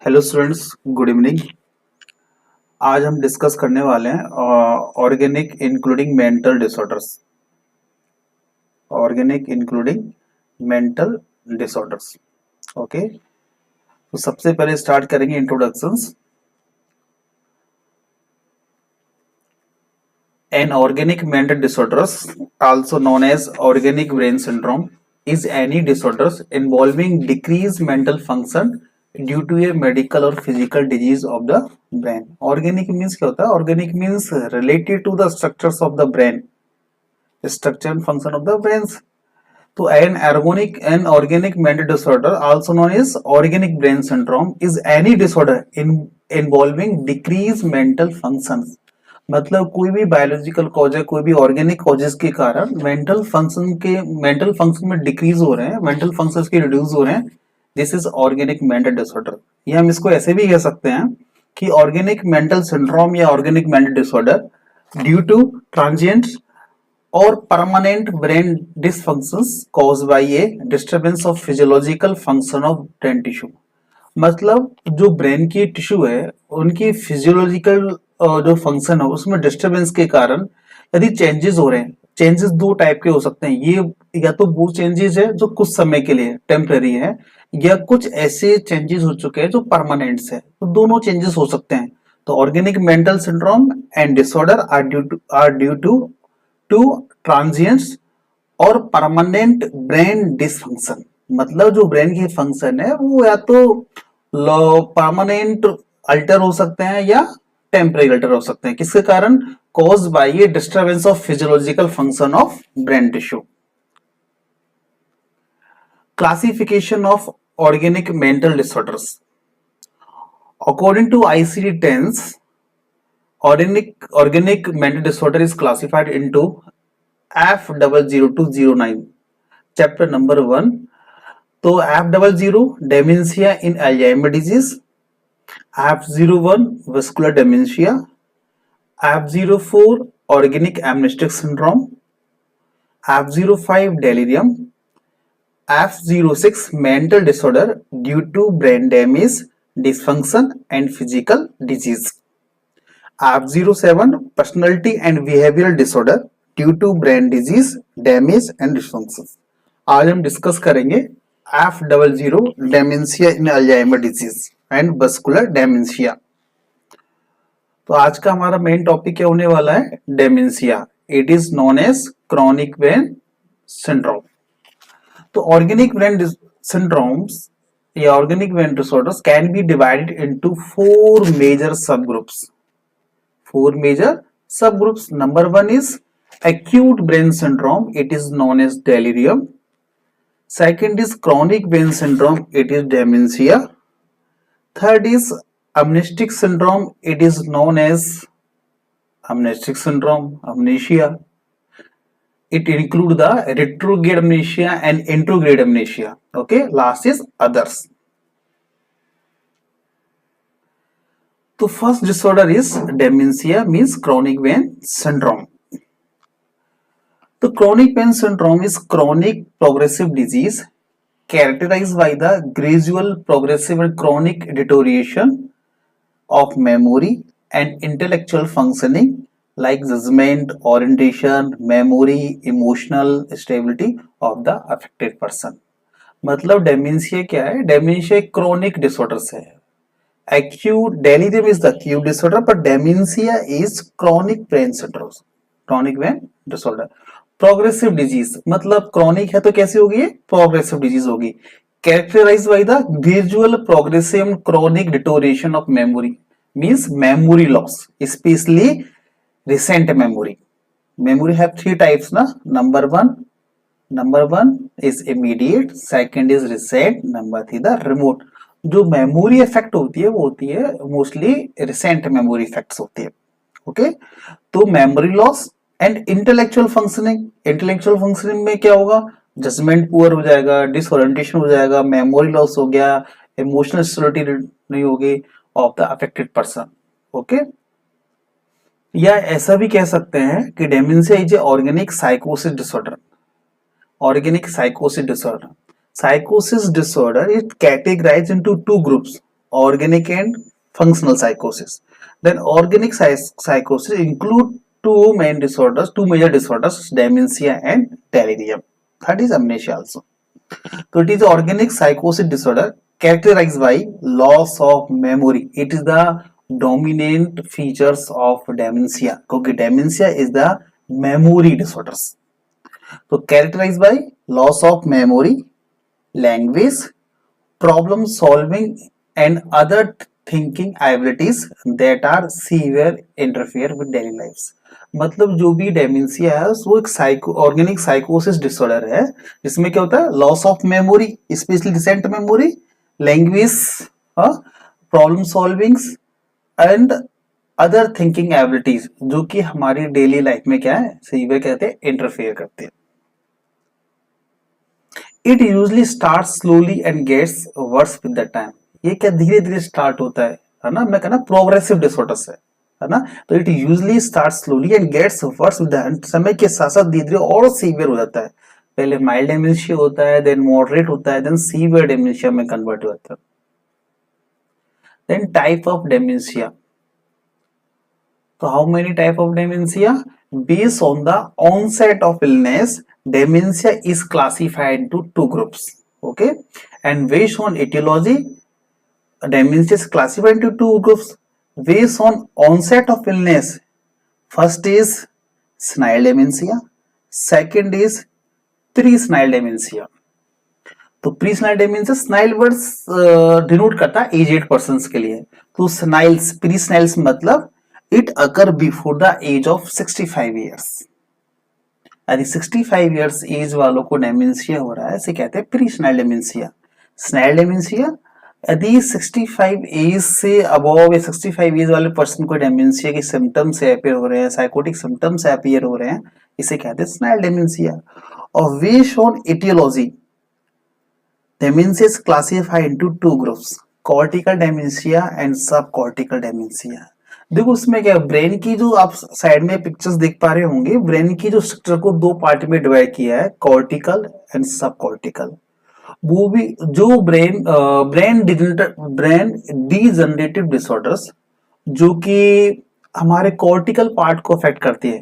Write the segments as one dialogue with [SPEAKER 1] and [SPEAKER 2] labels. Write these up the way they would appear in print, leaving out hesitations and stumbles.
[SPEAKER 1] Hello students, good evening. आज हम discuss करने वाले हैं organic including mental disorders. Organic including mental disorders. Okay, तो सबसे पहले स्टार्ट करेंगे introductions. An organic mental disorders, also known as organic brain syndrome, is any disorders involving decreased mental function due to a medical or physical disease of the brain. Organic means क्या होता है? Organic means related to the structures of the brain, structure and function of the brains. So an organic mental disorder, also known as organic brain syndrome, is any disorder involving decreased mental functions. मतलब कोई भी biological cause है, कोई भी organic causes के कारण mental function में decrease हो रहे हैं, मेंटल फंक्शंस के रिड्यूस हो रहे हैं। This is organic mental disorder. या हम इसको ऐसे भी कह सकते हैं कि ऑर्गेनिक मेंटल सिंड्रोम या organic mental disorder due to transient or permanent brain dysfunctions caused by a disturbance of physiological function of brain tissue। मतलब जो ब्रेन की टिश्यू है उनकी फिजियोलॉजिकल जो फंक्शन है उसमें डिस्टरबेंस के कारण यदि चेंजेस हो रहे हैं। चेंजेस दो टाइप के हो सकते हैं, ये या तो वो चेंजेस है जो कुछ समय के लिए टेम्पररी है, या कुछ ऐसे चेंजेस हो चुके हैं जो परमानेंट है। तो दोनों चेंजेस हो सकते हैं। तो organic mental syndrome and disorder are due to transients और परमानेंट ब्रेन डिसफंक्शन। मतलब जो ब्रेन की फंक्शन है वो या तो परमानेंट अल्टर हो सकते हैं या टेम्पररी अल्टर हो सकते हैं। किसके कारण? Cause by a disturbance of physiological function of brain tissue. Classification of organic mental disorders according to ICD-10, organic mental disorder is classified into F00209। Chapter number 1। तो F00 dementia in Alzheimer disease, F01 vascular dementia, F04 organic amnestic syndrome, F05 delirium, F06 mental disorder due to brain damage, dysfunction and physical disease, F07 personality and behavioral disorder due to brain disease, damage and dysfunction। आज हम discuss करेंगे F00 dementia in Alzheimer disease and vascular dementia. तो आज का हमारा main topic क्या होने वाला है? Dementia. It is known as chronic brain syndrome. तो ऑर्गेनिक ब्रेन सिंड्रोम्स या organic brain disorders can be divided into four major subgroups. Four major subgroups. Number 1 is acute brain syndrome. It is known as delirium. Second is chronic brain syndrome. It is dementia. Third is amnestic syndrome. It is known as amnestic syndrome, amnesia. It includes the retrograde amnesia and intrograde amnesia. Okay. Last is others. तो first disorder is dementia, means chronic brain syndrome। तो chronic brain syndrome is chronic progressive disease characterized by the gradual, progressive and chronic deterioration of memory and intellectual functioning like judgment, orientation, memory, emotional stability of the affected person। मतलब dementia क्या है? Dementia एक chronic disorders है। Acute delirium is the acute disorder, but dementia is chronic brain syndrome, chronic brain disorder। Progressive disease मतलब chronic है तो कैसी होगी? Progressive disease होगी। Characterized by the gradual, progressive, chronic deterioration of memory, means memory loss, especially recent memory। Memory have three types ना। Number one is immediate, second is recent, number 3 the remote। जो memory effect होती है वो होती है mostly recent memory effects होती है। Okay, तो memory loss and intellectual functioning में क्या होगा? जजमेंट पुअर हो जाएगा, डिसओरिएंटेशन हो जाएगा, मेमोरी लॉस हो गया, इमोशनल स्टेबिलिटी नहीं होगी of the affected person. Okay, या ऐसा भी कह सकते हैं कि डेमेंशिया इज ए ऑर्गेनिक साइकोसिस डिसऑर्डर। ऑर्गेनिक साइकोसिस disorder. Psychosis disorder is categorized into two groups, organic and functional psychosis. Then organic psychosis include two major disorders, dementia and delirium. That is amnesia also. So it is organic psychosis disorder characterized by loss of memory. It is the dominant features of dementia. Okay, dementia is the memory disorders. So characterized by loss of memory, language, problem solving and other thinking abilities that are severe interfere with daily lives. मतलब जो भी dementia है वो एक organic साइकोसिस disorder है जिसमें क्या होता है loss of memory, specially recent memory, language, problem solving and other thinking abilities जो कि हमारी डेली लाइफ में क्या है सीवियर कहते हैं इंटरफेयर करते हैं. It usually start slowly and gets worse with the time. ये क्या धीरे धीरे स्टार्ट होता है ना, मैं कहना प्रोग्रेसिव डिसऑर्डर्स है ना. तो it usually start slowly and gets worse with the समय के साथ साथ धीरे धीरे और सीवियर हो जाता है. पहले माइल्ड डेमेंशिया होता है, देन मॉडरेट होता है, देन सीवियर डेमेंशिया में कन्वर्ट हो जाता है. Then type of dementia. So how many type of dementia? Based on the onset of illness, dementia is classified into two groups. Okay, and based on etiology, dementia is classified into two groups. Based on onset of illness, first is senile dementia, second is pre-senile dementia. तो pre स्नाइल dementia, स्नाइल word denote करता है aged persons के लिए. तो स्नाइल्स, pre स्नाइल्स मतलब it occur before the age of 65 years. यदि 65 years as वालों को डेमेंशिया हो रहा है इसे कहते हैं प्री स्नाइल डेमेंशिया. स्नाइल डेमेंशिया यदि 65 एज से अबव या 65 एज वाले पर्सन को डेमेंशिया के सिम्टम्स अपीयर हो रहे हैं, साइकोटिक सिम्टम्स अपीयर हो रहे हैं, इसे कहते हैं स्नाइल डेमेंशिया. और based on etiology, dementia is classified into two groups, cortical dementia and subcortical dementia. देखो उसमें क्या ब्रेन की जो आप साइड में पिक्चर्स देख पा रहे होंगे, ब्रेन की जो स्ट्रक्चर को दो पार्ट में डिवाइड किया है, कॉर्टिकल एंड सब कॉर्टिकल. वो भी जो ब्रेन डीजनरेटिव डिसऑर्डर्स जो कि हमारे कॉर्टिकल पार्ट को अफेक्ट करती है,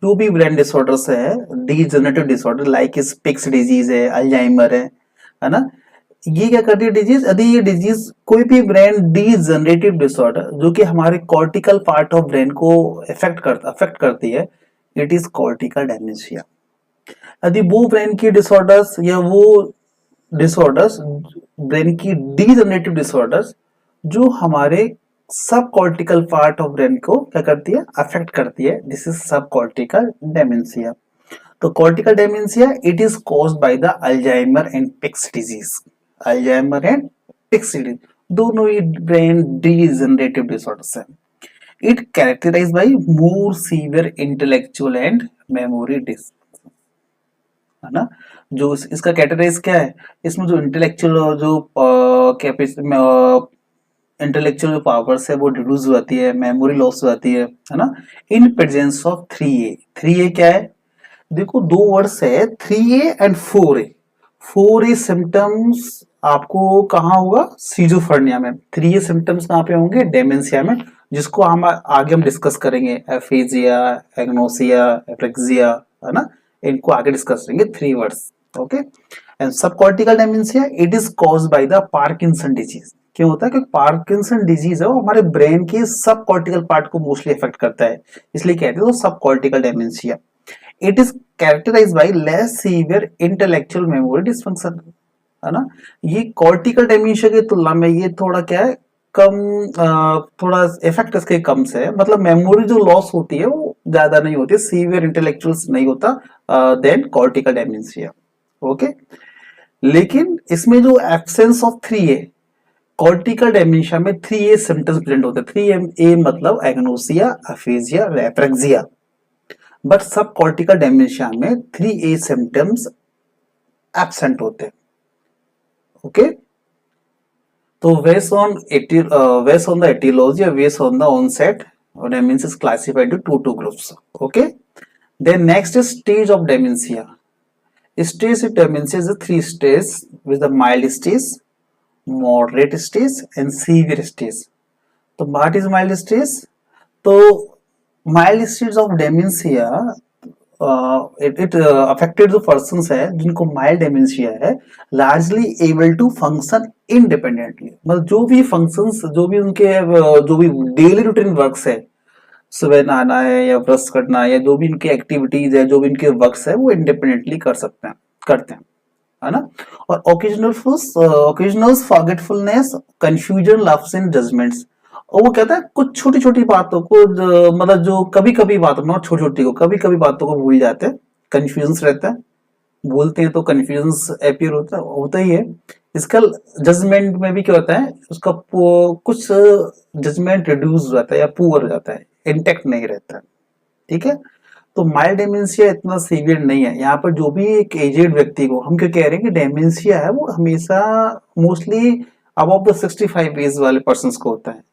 [SPEAKER 1] जो भी ब्रेन डिसऑर्डर्स है degenerative disorder like speaks disease है, अल्जाइमर है ना, ये क्या करती है डिजीज. यदि ये डिजीज कोई भी ब्रेन डीजनरेटिव डिसऑर्डर जो कि हमारे कॉर्टिकल पार्ट ऑफ ब्रेन को अफेक्ट करती है, इट इज कॉर्टिकल डेमेंशिया. यदि वो ब्रेन की डिसऑर्डर्स या वो डिसऑर्डर्स ब्रेन की डीजनरेटिव डिसऑर्डर्स जो हमारे सब कॉर्टिकल पार्ट ऑफ ब्रेन को क्या करती है अफेक्ट करती है, this is subcortical dementia. तो cortical dementia it is caused by the Alzheimer and Pick's disease. Alzheimer and Pick's disease दोनों ही ब्रेन डीजनरेटिव डिसऑर्डर्स हैं. It characterized by more severe intellectual and memory disorder, है ना. जो इसका categorise क्या है, इसमें जो इंटेलेक्चुअल जो इंटेलेक्चुअल जो पावर्स है वो रिड्यूस हो जाती है, मेमोरी लॉस हो जाती है ना, in presence of 3A. 3A क्या है, देखो दो वर्ड्स है 3A and 4A. 4A symptoms आपको कहाँ होगा, सीजोफ्रेनिया में. 3A सिम्टम्स कहाँ पे होंगे, डेमेंशिया में, जिसको हम आगे डिस्कस करेंगे. एफेजिया, एग्नोसिया, एप्लेक्सिया, है ना, इनको आगे डिस्कस करेंगे. 3 words. Okay. And subcortical dementia it is caused by the Parkinson disease. क्यों होता है, क्योंकि पार्किंसन डिजीज है वो हमारे ब्रेन के सब कॉर्टिकल पार्ट को मोस्टली अफेक्ट करता है, इसलिए कहते हैं subcortical dementia. It is characterized by less severe intellectual memory dysfunction, है ना. ये कॉर्टिकल डेमेंशिया की तुलना में ये थोड़ा क्या है कम, थोड़ा इफेक्ट इसके कम से है, मतलब मेमोरी जो लॉस होती है वो ज्यादा नहीं होती, सीवियर इंटेलेक्चुअल नहीं होता देन कॉर्टिकल डेमेंशिया. ओके. लेकिन इसमें जो absence of 3A, cortical dementia में 3A सिम्टम्स प्रेजेंट होते हैं. 3A मतलब एग्नोसिया, एफेजिया, एप्लेक्सिया. बट सब कॉर्टिकल डेमेंशिया में 3A सिम्टम्स एब्सेंट होते हैं. ओके. तो based on the etiology or based on the onset, dementia is classified into two groups. Okay. Then next is stage of dementia. Stage of dementia is a 3 stages with the mild stage, moderate stage and severe stage. तो what is mild stage? तो mild stage of dementia, it affected जो person है जिनको mild dementia है largely able to function independently, मतलब जो भी functions, जो भी उनके जो भी डेली रूटीन वर्क्स है, सुबह नहाना है या ब्रश करना है या जो भी इनकी एक्टिविटीज है, जो भी इनके वर्क्स है, वो इंडिपेंडेंटली कर सकते हैं, करते हैं, है ना। और ओकेजनल फॉरगेटफुलनेस, कंफ्यूजन, लैप्स इन जजमेंट्स। और वो कहता है कुछ छोटी छोटी बातों को मतलब जो कभी कभी बातों, नॉट छोटी छोटी को, कभी कभी बातों को भूल जाते हैं, कंफ्यूजन रहता है, बोलते हैं तो कंफ्यूजन अपीयर होता ही है। इसका जजमेंट में भी क्या होता है, उसका कुछ जजमेंट रिड्यूस हो जाता है या पुअर हो जाता है, इंटेक्ट नहीं रहता है, ठीक है। तो माइल्ड डेमेंशिया इतना सीवियर नहीं है। यहाँ पर जो भी एक एजेड व्यक्ति को हम क्या कह रहे हैं कि डेमेंशिया है, वो हमेशा मोस्टली अबव द 65 एज वाले पर्सन को होता है।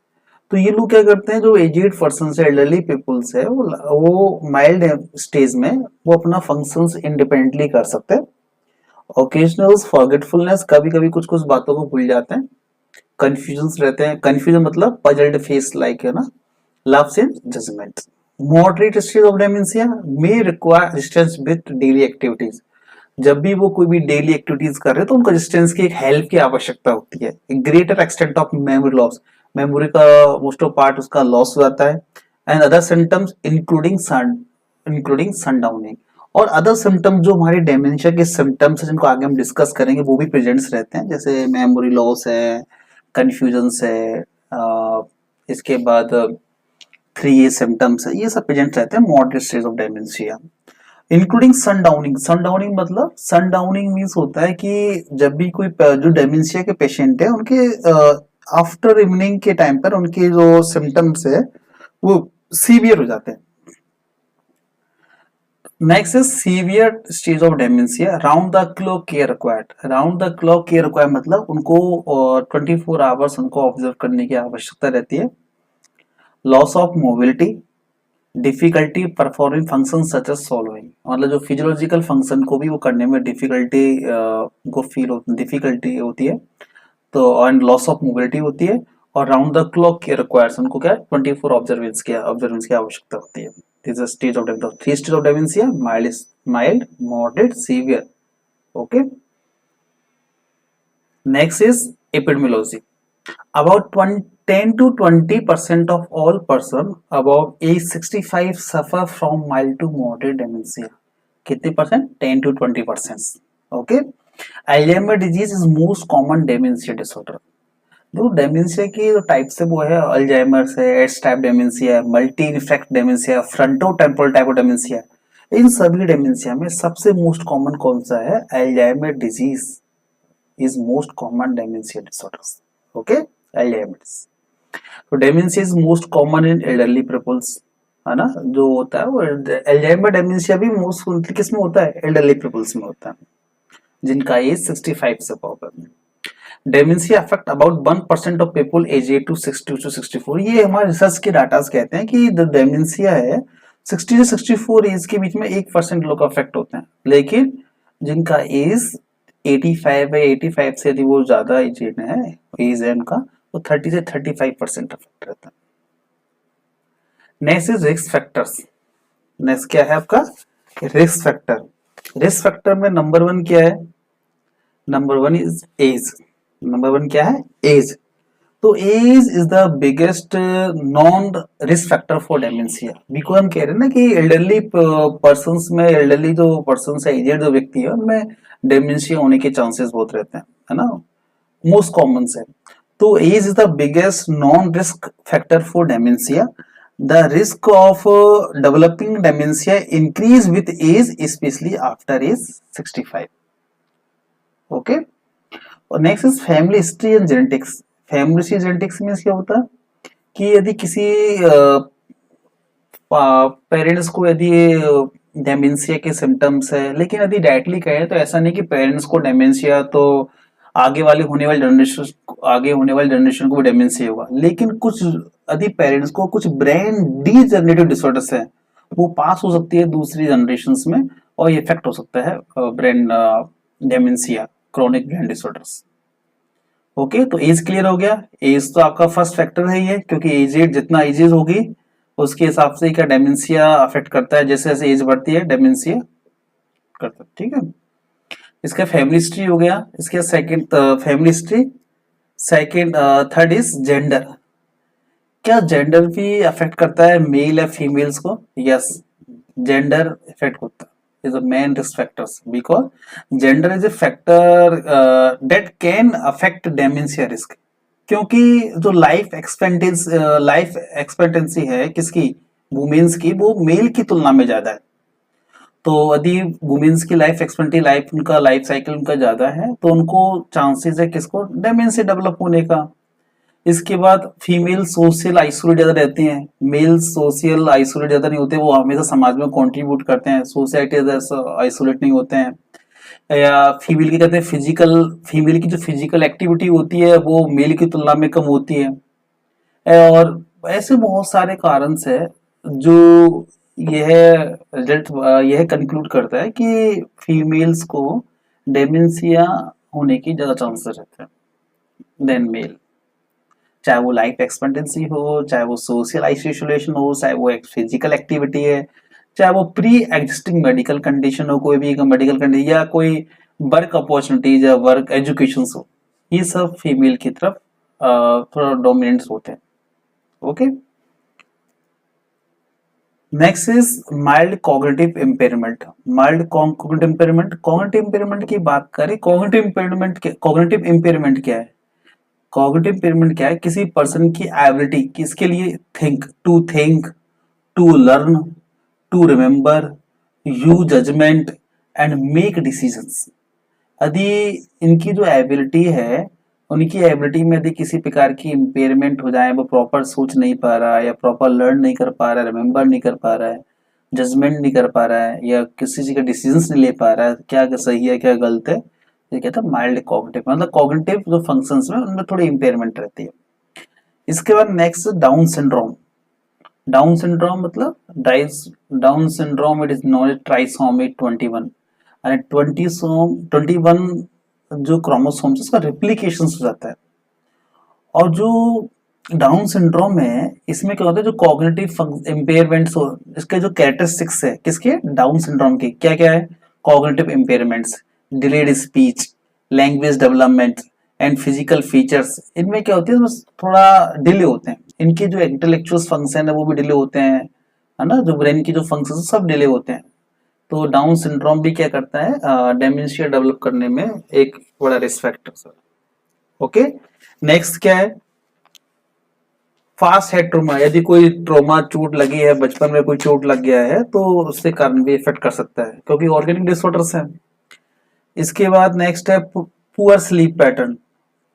[SPEAKER 1] तो ये लोग क्या करते हैं, जो एजेड पर्सन है, एल्डरली पीपल्स है, वो माइल्ड स्टेज में वो अपना फंक्शंस इंडिपेंडेंटली कर सकते हैं। ओकेजनल फॉरगेटफुलनेस, कभी कभी कुछ कुछ बातों को भूल जाते हैं, कंफ्यूजन रहते हैं, कंफ्यूजन मतलब पजल्ड फेस लाइक, है ना, lapse in judgement. Moderate stage of dementia may require resistance with daily activities. जब भी वो कोई भी डेली एक्टिविटीज कर रहे हैं तो उनको रेजिस्टेंस की एक हेल्प की आवश्यकता होती है। Greater extent of memory loss, memory का मोस्ट ऑफ पार्ट उसका लॉस हो जाता है। And other symptoms including sundowning. और अदर सिम्टम्स जो हमारे डेमेंशिया के सिम्टम्स हैं जिनको आगे हम डिस्कस करेंगे, वो भी प्रेजेंट्स रहते हैं, जैसे मेमोरी लॉस है, कंफ्यूजन है, इसके बाद 3 सिम्टम्स है, ये सब प्रेजेंट रहते हैं moderate stage of dementia, including sundowning. Sundowning मतलब, सनडाउनिंग मीन्स होता है कि जब भी कोई जो डेमेंशिया के पेशेंट है उनके आफ्टर इवनिंग के टाइम पर उनके जो सिम्टम्स है वो सीवियर हो जाते हैं। Next is severe stage of dementia, round the clock care required. Round the clock care required मतलब उनको 24 आवर्स उनको ऑब्जर्व करने की आवश्यकता रहती है। Loss of mobility, difficulty performing function such as solving, मतलब जो फिजियोलॉजिकल फंक्शन को भी वो करने में डिफिकल्टी को डिफिकल्टी होती है, तो एंड लॉस ऑफ मोबिलिटी होती है। और round the clock care requires, उनको क्या 24 ऑब्जर्वेंस की आवश्यकता होती है। This is stage of dementia, 3 stage of dementia, mild, moderate, severe. Okay, next is epidemiology. About 10 to 20% of all person above age 65 suffer from mild to moderate dementia. कितने percent? 10 to 20%. Okay. Alzheimer disease is most common dementia disorder. जो dementia की जो types है वो है Alzheimer है, AIDS type dementia, multi effect dementia, fronto temporal type of dementia. इन सभी डेमेंशिया में सबसे मोस्ट कॉमन कौन सा है? Alzheimer disease is most common dementia disorders. Okay, Alzheimer's. तो dementia is most common in elderly peoples, है ना, जो होता है वो अल्जाइमर डेमेंशिया भी मोस्ट किस में होता है? एल्डरली पीपल्स में होता है, जिनका एज 65 से अबव है। Dementia affect about 1% of people age 8 to 60 to 64। ये हमारे रिसर्च के डाटास कहते हैं कि जो डेमेंशिया है 60 से 64 एज के बीच में 1% लोग अफेक्ट होते हैं, लेकिन जिनका एज 85 है, 85 से यदि वो ज्यादा एज है उनका, तो 30 से 35% अफेक्ट रहता है। Next is risk factors. Next क्या है आपका? Risk factor. रिस्क फैक्टर में नंबर 1 क्या है? Number 1 is as. नंबर 1 क्या है? एज। तो age is the biggest known risk factor for dementia. Because हम कह रहे हैं ना कि एल्डरली पर्सन्स में, एल्डरली जो पर्सन्स है, एजेड जो व्यक्ति है, उनमें डेमेंशिया होने के चांसेस बहुत रहते हैं, है ना, मोस्ट कॉमन है। तो age is the biggest known risk factor for dementia. The risk of developing dementia increase with age, especially after age 65. Okay. और next is family history and genetics. Family history genetics means क्या होता है कि यदि किसी parents को यदि dementia के सिम्टम्स है, लेकिन यदि डायरेक्टली कहें तो ऐसा नहीं कि पेरेंट्स को डेमेंशिया तो आगे होने वाली जनरेशन को भी डेमेंशिया होगा, लेकिन कुछ यदि पेरेंट्स को कुछ ब्रेन डीजनरेटिव डिसऑर्डर्स है, वो पास हो सकती है दूसरी जनरेशन्स में, और ये इफेक्ट हो सकता है brain dementia, chronic brain disorders. Okay, तो एज क्लियर हो गया। एज तो आपका फर्स्ट फैक्टर है ये, क्योंकि एजेड जितना एजेस होगी उसके हिसाब से क्या डेमेंशिया अफेक्ट करता है, जैसे जैसे एज बढ़ती है डेमेंशिया करता है, ठीक है। इसका फैमिली हिस्ट्री हो गया। इसके second family history, second third is gender. क्या जेंडर भी अफेक्ट करता है मेल या फीमेल्स को? यस, जेंडर इफेक्ट होता है, is a main risk factors because gender is a factor that can affect dementia risk. क्योंकि जो लाइफ एक्सपेक्टेंसी है किसकी, वुमेन्स की, वो मेल की तुलना में ज्यादा है। तो यदि वुमेन्स की लाइफ एक्सपेक्टेंसी, उनका लाइफ साइकिल उनका ज्यादा है, तो उनको चांसेस है किसको, डेमेंशिया डेवलप होने का। इसके बाद फीमेल सोशल आइसोलेट ज्यादा रहती हैं, मेल सोशल आइसोलेट ज्यादा नहीं होते, वो हमेशा समाज में कंट्रीब्यूट करते हैं, सोसाइटी आइसोलेट नहीं होते हैं। या फीमेल की कहते हैं फिजिकल, फीमेल की जो फिजिकल एक्टिविटी होती है वो मेल की तुलना में कम होती है। और ऐसे बहुत सारे कारण है जो यह रिजल्ट यह कंक्लूड करता है कि फीमेल्स को डेमेंशिया होने की ज्यादा चांसेस रहते हैं देन मेल। चाहे वो लाइफ एक्सपेक्टेंसी हो, चाहे वो सोशल आइसोलेशन हो, चाहे वो एक फिजिकल एक्टिविटी है, चाहे वो प्री एग्जिस्टिंग मेडिकल कंडीशन हो, कोई भी मेडिकल कंडीशन, या कोई वर्क अपॉर्चुनिटीज या वर्क एजुकेशन हो, ये सब फीमेल की तरफ थोड़ा डोमिनेंट होते हैं। Okay, next is mild cognitive impairment. Mild cognitive impairment, cognitive impairment की बात करें, कॉग्निटिव इम्पेयरमेंट क्या है? कॉग्निटिव इम्पेयरमेंट क्या है? किसी पर्सन की एबिलिटी किसके लिए, think, to learn, to remember, use judgement and make decisions. यदि इनकी जो एबिलिटी है, उनकी एबिलिटी में यदि किसी प्रकार की इम्पेयरमेंट हो जाए, वो प्रॉपर सोच नहीं पा रहा है, या प्रॉपर लर्न नहीं कर पा रहा है, रिमेम्बर नहीं कर पा रहा है, जजमेंट नहीं कर पा रहा है, या किसी चीज का डिसीजंस नहीं ले पा रहा है, क्या सही है क्या गलत है, ये कहता है माइल्ड कॉग्निटिव, मतलब कॉग्निटिव जो फंक्शंस में उनमें थोड़ी इम्पेयरमेंट रहती है। इसके बाद next Down syndrome. Down syndrome मतलब Down syndrome, it is known as trisomy 21। यानी 21 जो क्रोमोसोम्स उसका रिप्लिकेशन हो जाता है। और जो डाउन सिंड्रोम है, इसमें क्या होता है, जो कॉग्निटिव इम्पेयरमेंट्स हो, इसके जो कैरेक्टरिस्टिक्स है किसके, डाउन सिंड्रोम के, क्या क्या है, cognitive impairments, delayed speech, language development and physical features, इनमें क्या होती है, बस थोड़ा डिले होते हैं। इनके जो इंटेलेक्चुअल फंक्शन है वो भी डिले होते हैं, है ना, जो ब्रेन की जो फंक्शन सब डिले होते हैं। तो डाउन सिंड्रोम भी क्या करता है, डेमेंशिया डेवलप करने में एक बड़ा रिस्क फैक्टर। ओके, नेक्स्ट क्या है, फास्ट हेड ट्रोमा। यदि कोई ट्रोमा, चोट लगी है, बचपन में कोई चोट लग गया है, तो उससे कारण भी इफेक्ट कर सकता है, क्योंकि ऑर्गेनिक डिसऑर्डर्स हैं। इसके बाद नेक्स्ट है poor sleep pattern.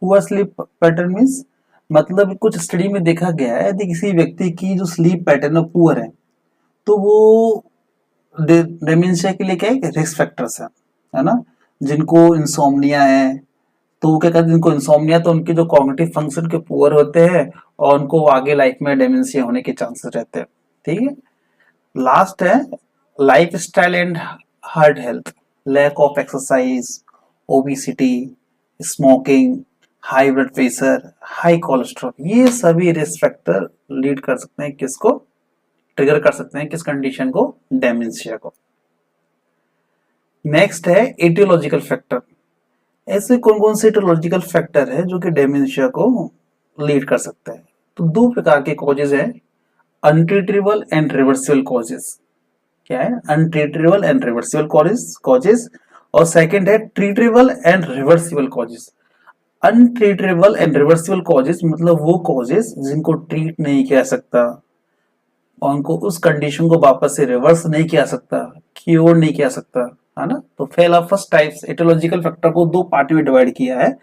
[SPEAKER 1] Poor sleep pattern means, मतलब कुछ स्टडी में देखा गया है, यदि किसी व्यक्ति की जो स्लीप पैटर्न है पुअर है, तो वो डेमेंशिया के लिए क्या है, रिस्क फैक्टर्स है ना। जिनको इंसोम्निया है, तो वो क्या कहते हैं, जिनको इंसोम्निया, तो उनके जो कॉग्निटिव फंक्शन के पुअर होते हैं, और उनको आगे लाइफ में डेमेंशिया होने के चांसेस रहते हैं। ठीक है, लास्ट है lifestyle and heart health. Lack of exercise, obesity, smoking, high blood pressure, high cholesterol, ये सभी रिस्क फैक्टर लीड कर सकते हैं किसको, ट्रिगर कर सकते हैं किस कंडीशन को, डेमेंशिया को। नेक्स्ट है एटियोलॉजिकल फैक्टर। ऐसे कौन कौन से एटियोलॉजिकल फैक्टर है जो कि डेमेंशिया को लीड कर सकता है? तो दो प्रकार के कॉजेज है, अनट्रीटेबल एंड रिवर्सिबल कॉजेज। क्या है, अनट्रीटेबल एंड रिवर्सिबल कॉजेज, और सेकंड है treatable and reversible causes. Untreatable and reversible causes मतलब वो कॉजेज जिनको ट्रीट नहीं किया सकता, और उनको उस कंडीशन को वापस से रिवर्स नहीं किया सकता, क्योर नहीं किया सकता, है ना। तो पहला फर्स्ट टाइप्स एटियोलॉजिकल फैक्टर को दो पार्ट में डिवाइड किया है,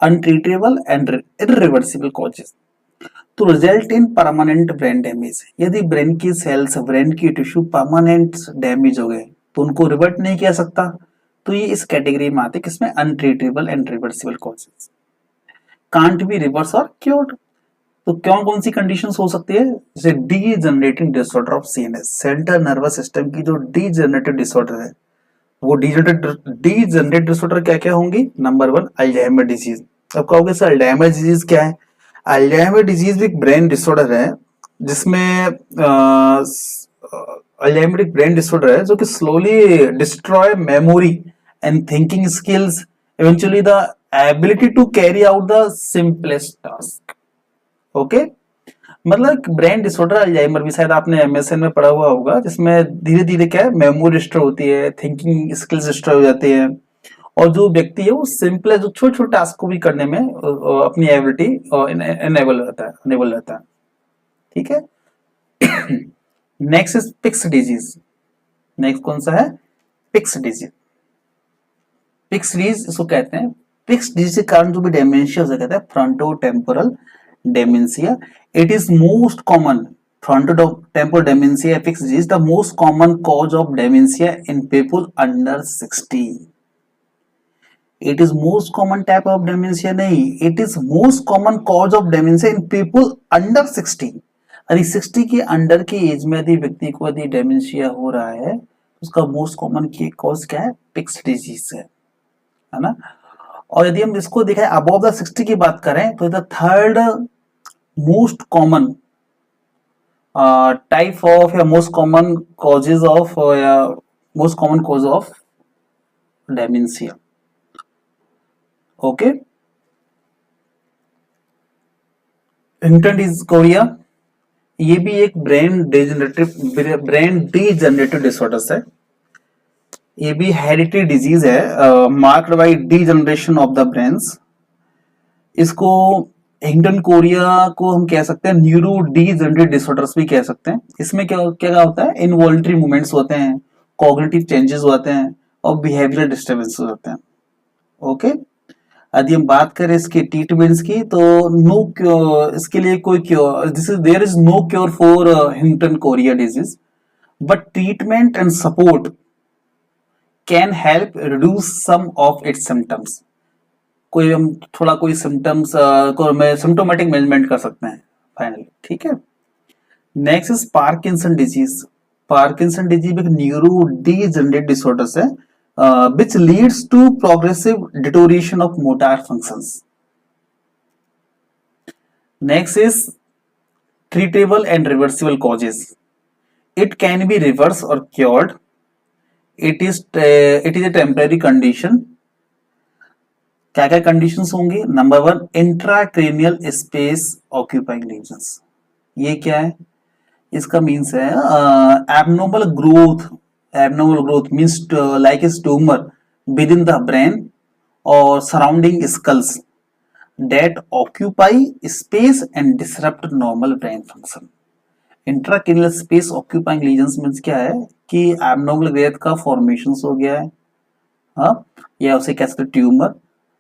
[SPEAKER 1] अनट्रीटेबल एंड इरिवर्सिबल कॉजेज। तो result in permanent brain damage, यदि ब्रेन की सेल्स, ब्रेन की टिश्यू परमानेंट डैमेज हो गए, तो उनको रिवर्ट नहीं किया सकता, तो ये इस कैटेगरी में आते हैं, किसमें, untreatable and reversible causes, can't be reverse और क्योर्ड। तो कौन कौन सी कंडीशंस हो सकती है, जैसे degenerating disorder of CNS, central nervous system की जो डीजनरेटिव डिसऑर्डर है, वो डीजनरेटिव डिसऑर्डर क्या क्या होंगी, नंबर 1 अल्जाइमर डिजीज, अब कहोगे सर अल्जाइमर डिजीज क्या है? अल्जाइमर डिजीज भी एक ब्रेन डिसऑर्डर है जिसमें अल्जाइमर एक ब्रेन डिसऑर्डर है जो कि slowly destroy memory and thinking skills, eventually the ability to carry out the simplest task. Okay, मतलब ब्रेन डिसऑर्डर अल्जाइमर भी शायद आपने एमएसएन में पढ़ा हुआ होगा, जिसमें धीरे धीरे क्या है मेमोरी डिस्ट्रॉय होती है, थिंकिंग स्किल्स डिस्ट्रॉय हो जाती है, और जो व्यक्ति है वो सिंपल जो छोटे छोटे टास्क को भी करने में अपनी एबिलिटी अनेबल रहता है। ठीक है। Next is Pick's disease. Next कौन सा है? Pics disease. पिक्स डिजीज इसको कहते हैं, पिक्स डिजीज के कारण जो भी डेमेंशिया हो जाता है fronto temporal dementia. It is most common frontotemporal dementia, fixed disease, the most common cause of dementia in people under 60. It is most common type of dementia नहीं, it is most common cause of dementia in people under 60. यदि 60 के under की as में यदि व्यक्ति को यदि dementia हो रहा है उसका मोस्ट कॉमन कॉज क्या है? पिक्स डिजीज है ना। और यदि हम इसको देखें अबव द 60 की बात करें तो the third most common type of most common causes of most common cause of dementia. Okay, Huntington disease Korea, ये भी एक ब्रेन डिजेनरेटिव डिसऑर्डर्स है। ये भी हेरिडिटरी डिजीज है marked by degeneration of the brains. इसको हिंगटन कोरिया को हम कह सकते हैं न्यूरो डीजनरेटिव डिसऑर्डर्स भी कह सकते हैं। इसमें क्या क्या होता है? इनवॉल्ट्री मूवमेंट्स होते हैं, कॉग्निटिव चेंजेस होते हैं और बिहेवियरल डिस्टर्बेंस होते हैं। ओके, यदि हम बात करें इसके ट्रीटमेंट्स की तो इसके लिए कोई cure, there is no cure for Huntington chorea disease, but treatment and support can help reduce some of its symptoms. कोई हम थोड़ा कोई सिम्टम्स को मैं सिम्टोमेटिक मैनेजमेंट कर सकते हैं फाइनली। ठीक है। Next is Parkinson disease. Parkinson disease एक न्यूरो डीजनरेटिव डिसऑर्डर्स है which leads to progressive deterioration of motor functions. Next is treatable and reversible causes. It can be reversed or cured. It is a temporary condition. क्या क्या conditions होंगी? Number 1 intracranial space occupying lesions. ये क्या है? इसका means है abnormal growth means like is tumour within the brain और surrounding skulls that occupy space and disrupt normal brain function. Intracranial space occupying lesions means क्या है कि abnormal growth का फॉर्मेशन हो गया है, हाँ, या उसे कह सकते ट्यूमर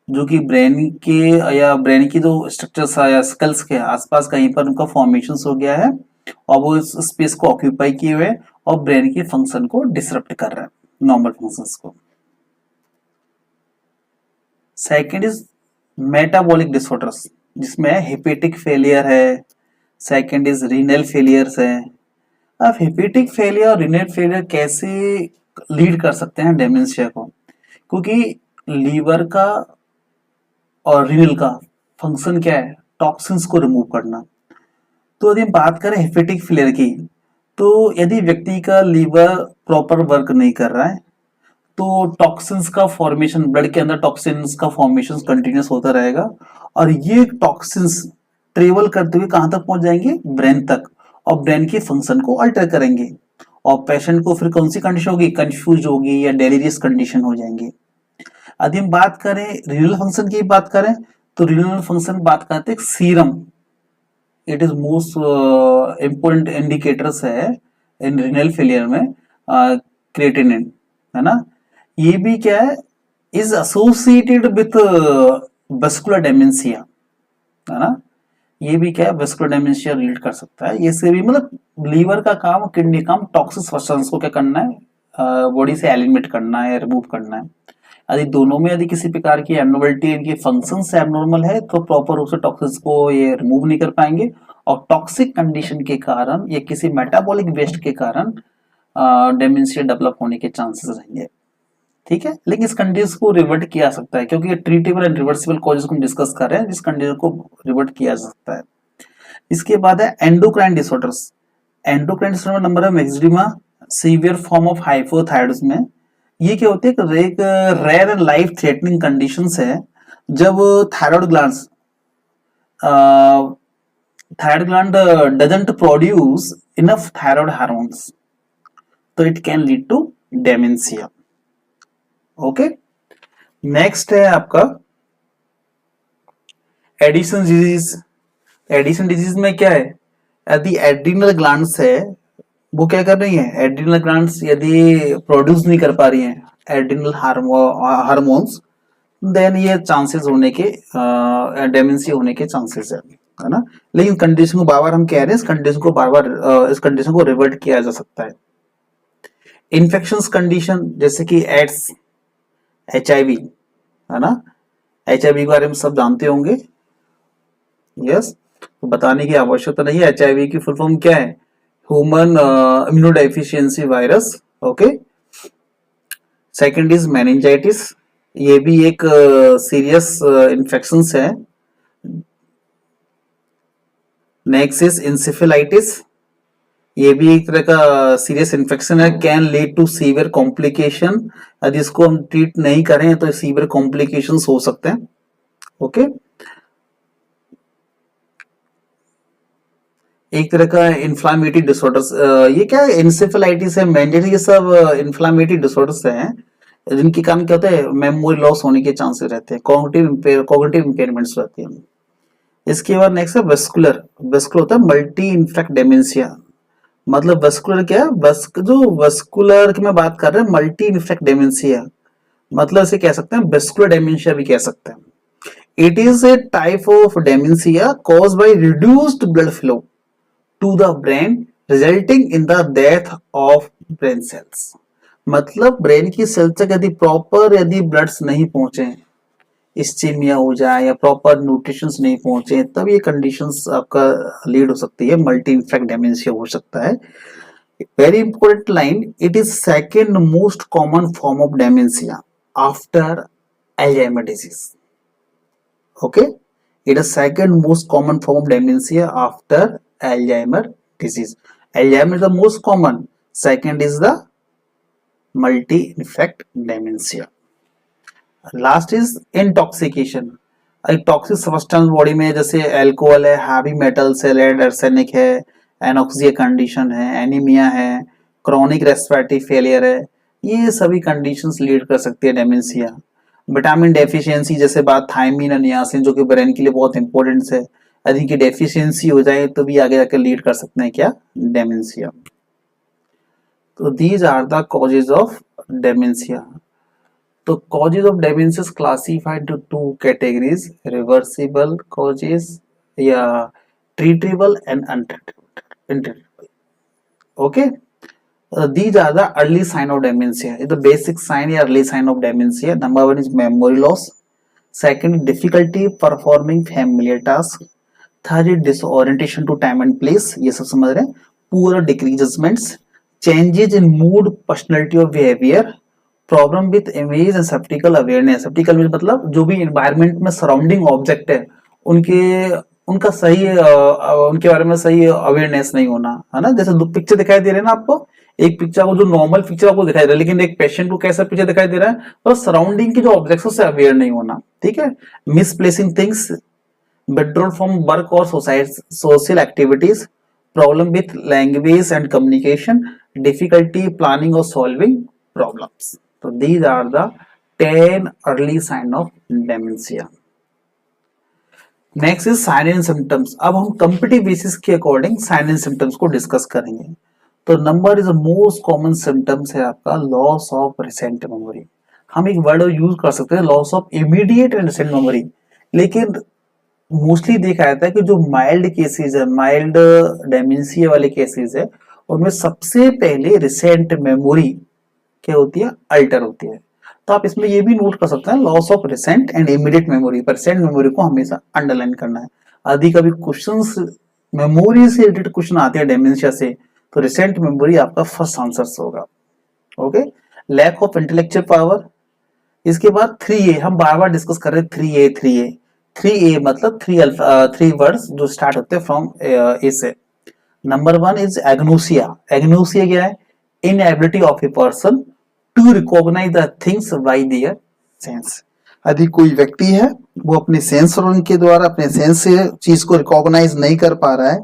[SPEAKER 1] जो कि ब्रेन के या ब्रेन की जो स्ट्रक्चर्स या स्कल्स के आसपास कहीं पर उनका फॉर्मेशन हो गया है और वो इस स्पेस को ऑक्यूपाई किए हुए और ब्रेन के फंक्शन को डिसरप्ट कर रहा है, नॉर्मल फंक्शंस को। सेकंड इज मेटाबॉलिक डिसऑर्डर्स जिसमें हेपेटिक फेलियर है, सेकंड इज रीनल फेलियर्स है। अब हेपेटिक फेलियर और रीनल फेलियर कैसे लीड कर सकते हैं डेमेंशिया को? क्योंकि लीवर का और रीनल का फंक्शन क्या है? टॉक्सिन्स को रिमूव करना। तो यदि हम बात करें हेपेटिक फेलियर की तो यदि व्यक्ति का लीवर प्रॉपर वर्क नहीं कर रहा है तो टॉक्सिन्स का फॉर्मेशन, ब्लड के अंदर टॉक्सिन्स का फॉर्मेशन कंटिन्यूस होता रहेगा और ये टॉक्सिन्स ट्रेवल करते हुए कहां तक पहुंच जाएंगे? ब्रेन तक, और ब्रेन के फंक्शन को अल्टर करेंगे और पेशेंट को फिर कौन सी कंडीशन होगी? कंफ्यूज होगी या डेलीरियस कंडीशन हो जाएंगे। यदि हम बात करें रीनल फंक्शन की बात करें तो रीनल फंक्शन बात करते हैं serum, it is most important indicators है इन रीनल फेलियर में, क्रिएटिनिन है ना। ये भी क्या है? Is associated with vascular dementia है ना। ये भी क्या है? वेस्कुलर डेमेंशिया रिलेट कर सकता है। ये से भी मतलब लीवर का काम, किडनी काम टॉक्सिक सब्सटेंस को क्या करना है? बॉडी से एलिमिनेट करना है, रिमूव करना है। यदि दोनों में यदि किसी प्रकार की एबनॉर्मलिटी, इनके फंक्शन से एबनॉर्मल है तो प्रॉपर रूप से टॉक्सिक्स को ये रिमूव नहीं कर पाएंगे और टॉक्सिक कंडीशन के कारण या किसी मेटाबॉलिक वेस्ट के कारण डेमेंशिया डेवलप होने के चांसेस रहेंगे। ठीक है, लेकिन इस कंडीशन को रिवर्ट किया जा सकता है क्योंकि ट्रीटेबल एंड रिवर्सिबल कॉजेज को हम डिस्कस कर रहे हैं, इस कंडीशन को रिवर्ट किया जा सकता है। इसके बाद है endocrine disorders. Endocrine disorder number है eczema, severe form of hypothyroidism में। ये क्या होती है, एक rare and life threatening conditions है जब thyroid glands thyroid gland doesn't produce enough thyroid hormones, तो it can lead to dementia. Okay, next है आपका एडिशन डिजीज। एडिशन डिजीज में क्या है, यदि एड्रिनल ग्लैंड्स है वो क्या कर रही है, एड्रिनल ग्लैंड्स यदि प्रोड्यूस नहीं कर पा रही हैं एड्रिनल हार्मोन्स, देन ये चांसेस होने के डेमेंशिया होने के चांसेस है ना। लेकिन कंडीशन को बार बार हम कह रहे हैं, इस कंडीशन को बार बार इस कंडीशन को रिवर्ट किया जा सकता है। इन्फेक्शंस कंडीशन जैसे कि एड्स, HIV है ना, HIV के बारे में सब जानते होंगे, यस, तो बताने की आवश्यकता नहीं है। HIV की फुल फॉर्म क्या है, human immunodeficiency virus. Okay, second is meningitis, ये भी एक सीरियस इन्फेक्शंस है। नेक्स्ट इज इंसेफेलाइटिस, ये भी एक तरह का सीरियस इन्फेक्शन है, can lead to severe complication, यदि इसको हम ट्रीट नहीं करें तो सीवियर कॉम्प्लिकेशंस हो सकते हैं। ओके, एक तरह का इन्फ्लामेटरी डिसऑर्डर्स, ये क्या है, इंसेफेलाइटिस है, मेनिंजाइटिस, ये सब इन्फ्लामेटरी डिसऑर्डर्स हैं जिनके कारण क्या होता है, मेमोरी लॉस होने के चांसेस रहते हैं, कॉग्निटिव इंपेयरमेंट्स रहती हैं। इसके बाद नेक्स्ट है वेस्कुलर। वेस्कुलर होता है मल्टी इन्फेक्ट डेमेंशिया, मतलब वेस्कुलर क्या है, जो वेस्कुलर की मैं बात कर रहे हैं, मल्टी इन्फेक्ट डेमेंशिया, मतलब इसे कह सकते हैं वेस्कुलर डेमेंशिया भी कह सकते हैं। It is a type of dementia caused by reduced blood flow to the brain resulting in the death of brain cells, मतलब ब्रेन की सेल तक यदि प्रॉपर यदि ब्लड्स नहीं पहुंचे, इस्चीमिया हो जाए या प्रॉपर न्यूट्रिशंस नहीं पहुंचे, तब ये कंडीशंस आपका लीड हो सकती है, मल्टी इन्फेक्ट डेमेंशिया हो सकता है। Very important line, it is second most common form of dementia after Alzheimer disease. Okay, it is second most common form of dementia after Alzheimer disease. Alzheimer is the most common, second is the multi infect dementia. Last is intoxication, एक toxic substance body में, जैसे alcohol है, heavy metals है, lead arsenic है, anoxia condition है, anaemia है, chronic respiratory failure है, ये सभी कंडीशंस लीड कर सकती है डेमेंशिया। विटामिन डेफिशिएंसी जैसे बात थायमिन और नियासिन जो कि ब्रेन के लिए बहुत इंपॉर्टेंट है, यदि इनकी डेफिशिएंसी हो जाए तो भी आगे जाकर लीड कर सकते हैं क्या, डेमेंशिया। तो these are the causes of dementia. तो causes of dementia is classified into two categories, reversible causes या treatable and untreatable. Okay, these are the early sign of dementia. The basic sign या early sign of dementia, number one is memory loss, second difficulty performing familiar tasks, third is disorientation to time and place, ये सब समझ रहे हैं, poor decreased judgments, changes in mood, personality or behavior, problem with image and septical awareness. septical मतलब जो भी environment में surrounding object है उनका सही उनके बारे में सही अवेयरनेस नहीं होना, है ना। जैसे दो पिक्चर दिखाई दे रहे हैं ना आपको, एक पिक्चर को जो नॉर्मल पिक्चर आपको दिखाई दे रहा है, लेकिन एक पेशेंट को कैसा पिक्चर दिखाई दे रहा है, तो सराउंडिंग के जो ऑब्जेक्ट्स से अवेयर नहीं होना, ठीक है। Misplacing things, withdrawal from work or social activities, problem with language and communication, difficulty planning or solving problems. So these are the 10 early signs of dementia. Next is sign and symptoms. अब हम comparative basis के according sign and symptoms को discuss करेंगे। तो number is most common symptoms है आपका loss of recent memory. हम एक वर्ड यूज कर सकते हैं loss of immediate and recent memory, लेकिन मोस्टली देखा जाता है कि जो माइल्ड केसेस है, माइल्ड डेमेंशिया वाले केसेस है, उनमें सबसे पहले रिसेंट मेमोरी क्या होती है, अल्टर होती है। तो आप इसमें ये भी नोट कर सकते हैं loss of recent and immediate memory, पर रिसेंट मेमोरी को हमेशा अंडरलाइन करना है। अधिक कभी क्वेश्चंस मेमोरी से रिलेटेड क्वेश्चन आते हैं डेमेंशिया से, तो रिसेंट मेमोरी आपका फर्स्ट आंसर होगा। Okay, lack of intellectual power, इसके बाद 3A, हम बार बार डिस्कस कर रहे हैं 3A 3A। 3A मतलब थ्री वर्ड्स जो स्टार्ट होते हैं फ्रॉम ए से। Number 1 is agnosia. एग्नोसिया क्या है? Inability of a person to recognise the things by their sense. यदि कोई व्यक्ति है वो अपने सेंस और उनके द्वारा अपने सेंस से चीज को रिकॉग्नाइज नहीं कर पा रहा है,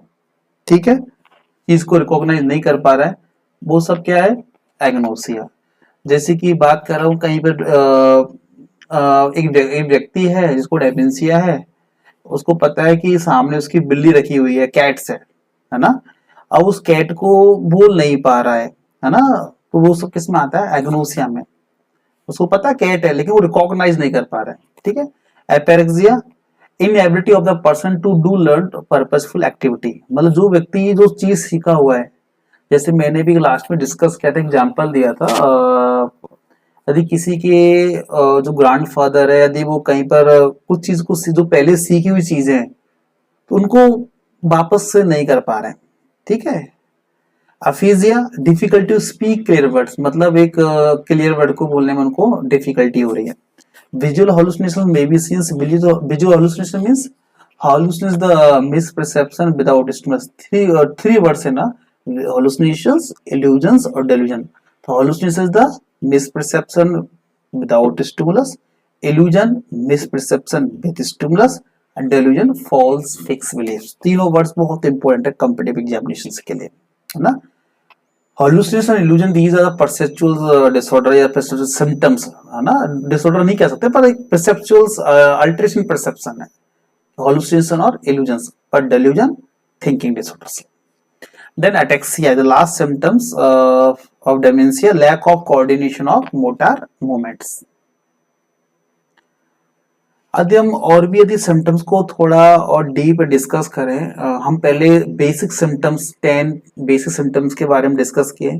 [SPEAKER 1] ठीक है, चीज को रिकॉग्नाइज नहीं कर पा रहा है, वो सब क्या है? एग्नोसिया। जैसे कि बात कर रहा हूँ कहीं पर एक व्यक्ति है जिसको डेमेंशिया है, उसको पता है कि सामने उसकी बिल्ली रखी हुई है, कैट्स है ना, अब उस कैट को बोल नहीं पा रहा है ना, तो वो सब किस में आता है? एग्नोसिया में। उसको पता कैट है लेकिन वो रिकॉग्नाइज नहीं कर पा रहा है, ठीक है। Apraxia, inability of the person to do learn purposeful activity, मतलब जो व्यक्ति जो चीज सीखा हुआ है, जैसे मैंने भी लास्ट में डिस्कस किया था, एग्जांपल दिया था, यदि किसी के जो ग्रैंडफादर है, यदि वो कहीं पर कुछ चीज को जो पहले सीखी हुई चीजें हैं तो उनको वापस से नहीं कर पा रहे हैं, ठीक है। Aphasia, difficulty to speak clear words, मतलब एक क्लियर वर्ड को बोलने में उनको डिफिकल्टी हो रही है। Visual hallucination may be seen. Visual hallucination means hallucination the misperception without stimulus. Three words है ना, hallucinations, illusions और delusion. तो hallucination is the misperception without stimulus, illusion misperception with stimulus and delusion false fixed beliefs. तीनों words बहुत important है competitive examination के लिए, है ना। hallucination and illusion, these are the perceptual disorder या perceptual symptoms, है ना, disorder नहीं कह सकते पर एक perceptual alteration perception है, hallucination और illusions, पर delusion thinking disorders. Then ataxia, the last symptoms of dementia, lack of coordination of motor movements. यदि हम और भी यदि सिम्टम्स को थोड़ा और डीप डिस्कस करें, हम पहले बेसिक सिम्टम्स 10 बेसिक सिम्टम्स के बारे में डिस्कस किए,